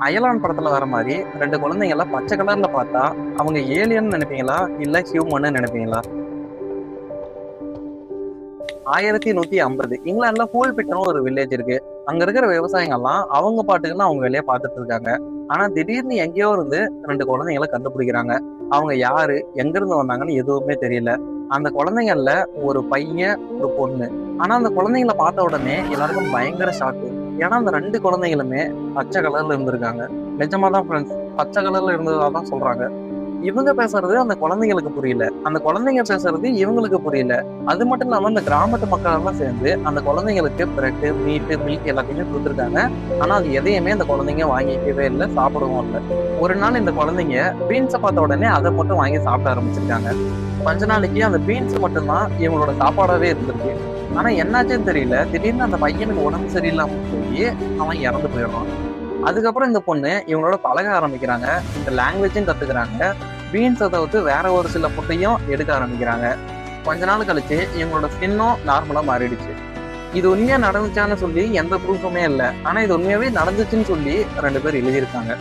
அயலான் படத்துல வர மாதிரி ரெண்டு குழந்தைங்கள பச்சை கலர்ல பார்த்தா அவங்க ஏலியன் நினைப்பீங்களா இல்ல ஹியூமன் நினைப்பீங்களா? 1150 இங்கிலாந்துல ஹூல்பிட்னு ஒரு வில்லேஜ் இருக்கு. அங்க இருக்கிற விவசாயிகள்லாம் அவங்க பாட்டுக்குன்னு அவங்க வேலையை பார்த்துட்டு இருக்காங்க. ஆனா திடீர்னு எங்கேயோ இருந்து ரெண்டு குழந்தைங்களை கண்டுபிடிக்கிறாங்க. அவங்க யாரு, எங்க இருந்து வந்தாங்கன்னு எதுவுமே தெரியல. அந்த குழந்தைங்கள்ல ஒரு பையன், ஒரு பொண்ணு. ஆனா அந்த குழந்தைங்களை பார்த்த உடனே எல்லாருக்கும் பயங்கர ஷாக்கு. ஏன்னா அந்த ரெண்டு குழந்தைங்களுமே பச்சை கலர்ல இருந்திருக்காங்க. நிஜமாதான் ஃப்ரெண்ட்ஸ், பச்சை கலர்ல இருந்ததாதான் சொல்றாங்க. இவங்க பேசுறது அந்த குழந்தைங்களுக்கு புரியல, அந்த குழந்தைங்க பேசுறது இவங்களுக்கு புரியல. அது மட்டும் இல்லாம இந்த கிராமத்து மக்கள் எல்லாம் சேர்ந்து அந்த குழந்தைங்களுக்கு பிரெட், மீட்டு, மில்க் எல்லாத்தையுமே கொடுத்துருக்காங்க. ஆனா அது எதையுமே அந்த குழந்தைங்க வாங்கிக்கவே இல்லை, சாப்பிடவும் இல்லை. ஒரு நாள் இந்த குழந்தைங்க பீன்ஸை பார்த்த உடனே அதை மட்டும் வாங்கி சாப்பிட ஆரம்பிச்சிருக்காங்க. கொஞ்ச நாளைக்கு அந்த பீன்ஸ் மட்டும்தான் இவங்களோட சாப்பாடாவே இருந்திருக்கு. ஆனா என்னாச்சுன்னு தெரியல, திடீர்னு அந்த பையனுக்கு உடம்பு சரியில்லாம போய் அவன் இறந்து போயிடுறான். அதுக்கப்புறம் இந்த பொண்ணு இவங்களோட பழக ஆரம்பிக்கிறாங்க, இந்த லாங்குவேஜும் கத்துக்கிறாங்க. பீன்ஸை தவிர்த்து வேற ஒரு சில ஃபுட்டையும் எடுக்க ஆரம்பிக்கிறாங்க. கொஞ்ச நாள் கழிச்சு இவங்களோட ஸ்கின்னும் நார்மலா மாறிடுச்சு. இது உண்மையா நடந்துச்சான்னு சொல்லி எந்த ப்ரூஃபுமே இல்லை, ஆனா இது உண்மையாவே நடந்துச்சுன்னு சொல்லி ரெண்டு பேர் எழுதியிருக்காங்க.